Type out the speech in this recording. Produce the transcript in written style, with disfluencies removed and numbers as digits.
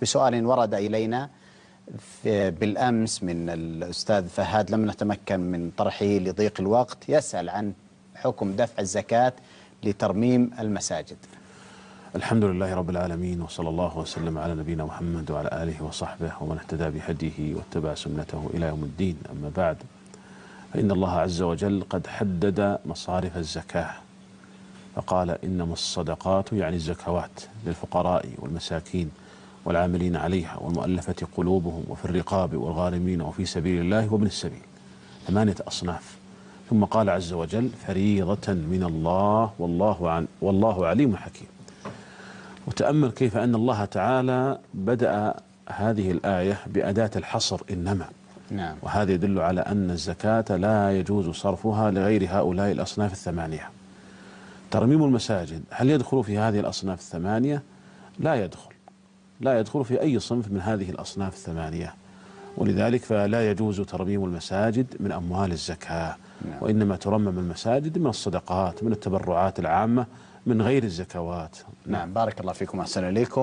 بسؤال ورد إلينا بالأمس من الأستاذ فهد، لم نتمكن من طرحه لضيق الوقت. يسأل عن حكم دفع الزكاة لترميم المساجد. الحمد لله رب العالمين، وصلى الله وسلم على نبينا محمد وعلى آله وصحبه ومن اهتدى بهديه واتبع سنته إلى يوم الدين. أما بعد، فإن الله عز وجل قد حدد مصارف الزكاة، فقال إنما الصدقات يعني الزكوات للفقراء والمساكين والعاملين عليها والمؤلفة قلوبهم وفي الرقاب والغارمين وفي سبيل الله وابن السبيل، 8 أصناف. ثم قال عز وجل فريضة من الله والله عليم حكيم. وتأمل كيف أن الله تعالى بدأ هذه الآية بأداة الحصر إنما. نعم. وهذا يدل على أن الزكاة لا يجوز صرفها لغير هؤلاء الأصناف الثمانية. ترميم المساجد هل يدخل في هذه الأصناف الثمانية؟ لا يدخل في أي صنف من هذه الأصناف الثمانية، ولذلك فلا يجوز ترميم المساجد من أموال الزكاة. نعم. وإنما ترمم المساجد من الصدقات، من التبرعات العامة، من غير الزكوات. نعم. بارك الله فيكم، أحسن إليكم.